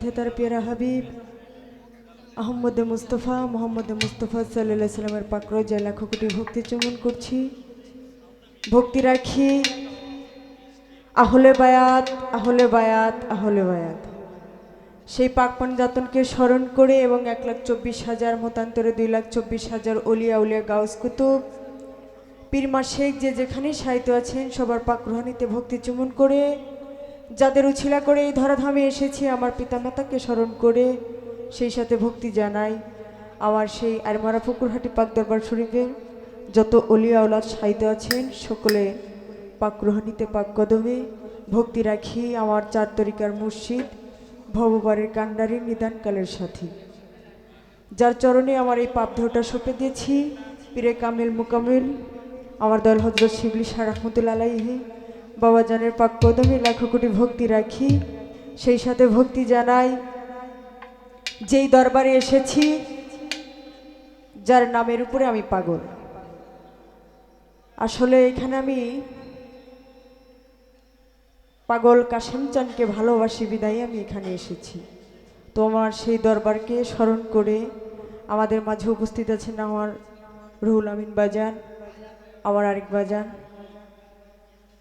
তার প্রিয় হাবিব আহমদ মুস্তফা মোহাম্মদ মুস্তফা সাল্লাল্লাহু আলাইহি সাল্লামের পাক রোজায় লাখো কোটি ভক্তি চমন করছি। ভক্তি রাখি আহলে বায়াত আহলে বায়াত আহলে বায়াত সেই পাক পঞ্জাতনকে স্মরণ করে এবং 1,24,000 মতান্তরে 2,24,000 ওলিয়া উলিয়া গাউস কুতুব পীর মাশেখ যে যেখানে সাহিত্য আছেন সবার পাক রুহানিতে ভক্তি চমন করে যাদের উছিলা করে এই ধরাধামে এসেছি আমার পিতামাতাকে স্মরণ করে সেই সাথে ভক্তি জানাই আমার সেই আরমারা ফকুরহাটি পাক দরবার শরীফের যত ওলিয়া আওলাদ সাহিত্য আছেন সকলে পাক রুহানিতে পাক কদমে ভক্তি রাখি আমার 4 তরিকার মুর্শিদ ভববারের কান্ডারি নিদানকালের সাথী যার চরণে আমার এই পাপ দেহটা সঁপে দিয়েছি পীরে কামিল মুকামিল আমার দয়াল হযরত শিবলি শাহ রাহমাতুল্লাহ আলাইহি বাবা জানের পাক কদমে লাখো কোটি ভক্তি রাখি সেই সাথে ভক্তি জানাই যেই দরবারে এসেছি যার নামের উপরে আমি পাগল। আসলে এখানে আমি পাগল কাশেম চানকে ভালোবাসি বিদায় আমি এখানে এসেছি। তো আমার সেই দরবারকে স্মরণ করে আমাদের মাঝে উপস্থিত আছেন আমার রুহুল আমিন বাজান, আমার আরেক বাজান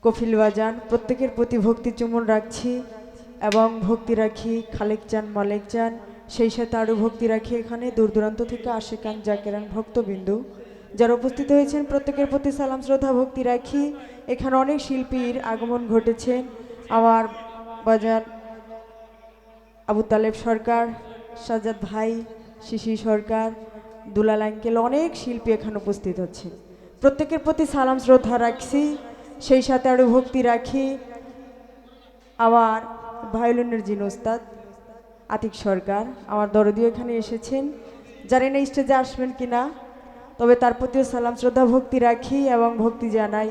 কফিল বাজান, প্রত্যেকের প্রতি ভক্তি চুমন রাখছি এবং ভক্তি রাখি খালেক চান মালেক চান সেই সাথে আরও ভক্তি রাখি এখানে দূর দূরান্ত থেকে আশেকান জাকেরান ভক্তবিন্দু যারা উপস্থিত হয়েছেন প্রত্যেকের প্রতি সালাম শ্রদ্ধা ভক্তি রাখি। এখানে অনেক শিল্পীর আগমন ঘটেছেন, আমার বাজার আবু তালেব সরকার, সাজাদ ভাই, শিশি সরকার, দুলাল আঙ্কেল, অনেক শিল্পী এখানে উপস্থিত আছেন। প্রত্যেকের প্রতি সালাম শ্রদ্ধা রাখছি সেই সাথে আরও ভক্তি রাখি আমার ভায়োলিনের যিনি ওস্তাদ আতিক সরকার, আমার দরদিও এখানে এসেছেন, জানি না স্টেজে আসবেন কিনা, তবে তার প্রতিও সালাম শ্রদ্ধা ভক্তি রাখি এবং ভক্তি জানাই।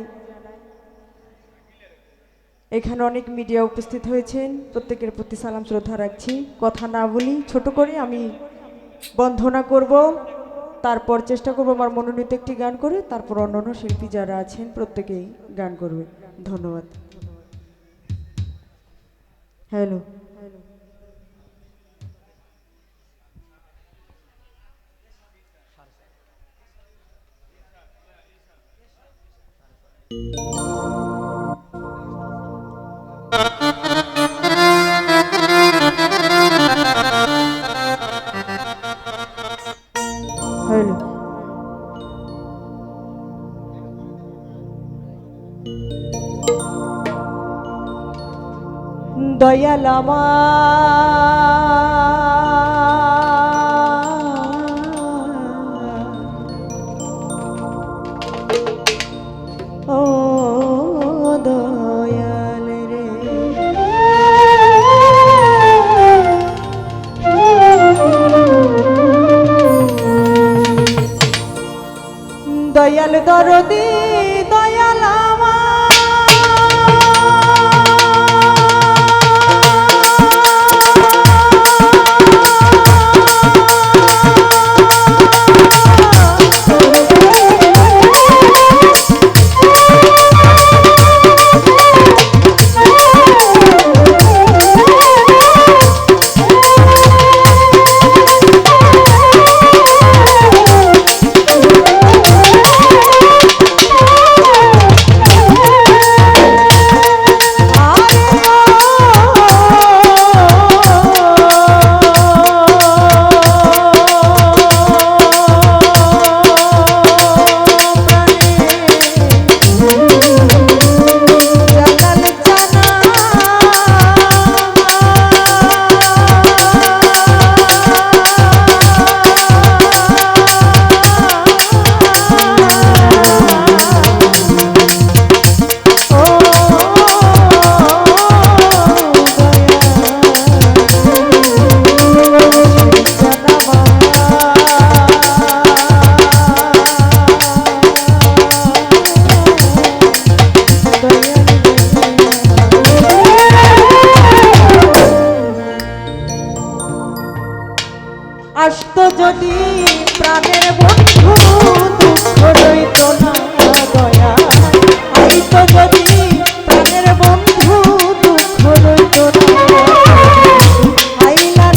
এখানে অনেক মিডিয়া উপস্থিত হয়েছেন, প্রত্যেকের প্রতি সালাম শ্রদ্ধা রাখছি। কথা না বলি ছোট করে আমি বন্দনা করব, তারপর চেষ্টা করবো আমার মনোনীত একটি গান করে, তারপর অন্যান্য শিল্পী যারা আছেন প্রত্যেকেই গান করবে। ধন্যবাদ। হ্যালো হ্যালো দয়াল ও দয়াল রে দয়াল দরদি দয়াল আসতো যদি প্রাণের বন্ধু দুঃখ রইত না দয়া, আইতো যদি প্রাণের বন্ধু দুঃখ রইত না, আইলা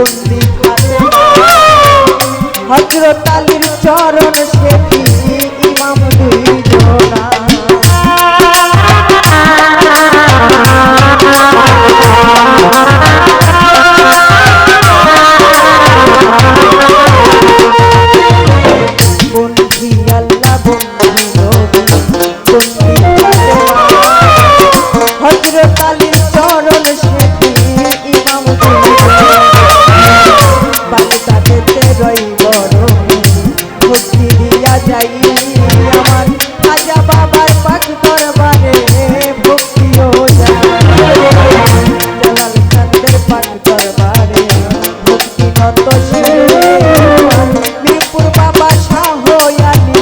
বন্দি ফাতেমা হযরত আলীর চরণ সেবী ইমাম দুইজনা বন্দি আল্লাহ বন্দি নবী বন্দি ফাতেমা হযরত আলীর চরণ সেবী ইমাম দুইজনা বাগদাদেতে রইব ভক্তি দিয়া যাই আমার খাজা বাবার পাক দরবারে ভক্তিও যায় জালাল কান্দের পাক দরবারে ভক্তি নত শিরে মিরপুর বাবা শাহ আলী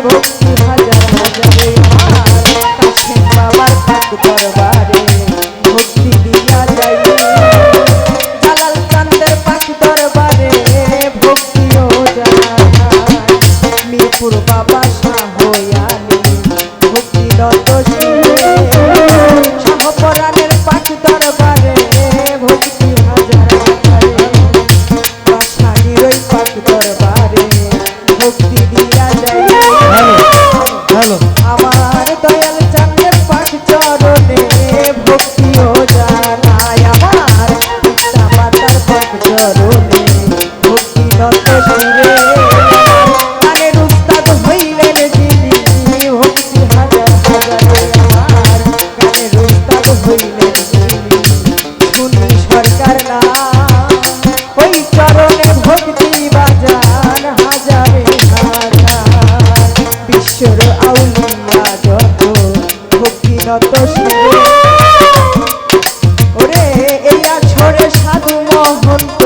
ভক্তি হাজার হাজারে কাছে বাবার পাক দরবারে ভক্তি দিয়া যাই জালাল কান্দের পাক দরবারে ভক্তিও যায় মিরপুর বাবা শাহ আলী ভক্তি নত শিরে শাহপরাণের পাক দরবারে ভক্তি হাজার হাজারে বাদশাহীর ওই পাক দরবারে ভক্তি দিয়া যাই আমার দয়াল চাঁদের পাক চরণে ভক্তিও জানাই আমার পিতা মাতার পাক চরণে ভক্তি নত শিরে গানের উস্তাদ হইলেন যিনি ভক্তি হাজার হাজারে আমার গানের উস্তাদ হইলেন যিনি শুনি সরকার না ওই চরণে ভক্তি বাজান হাজারে হাজার বিশ্বর আউলিয়া যত ভক্তি নত শিরে ওরে এই আছরে সাধু মহন্ত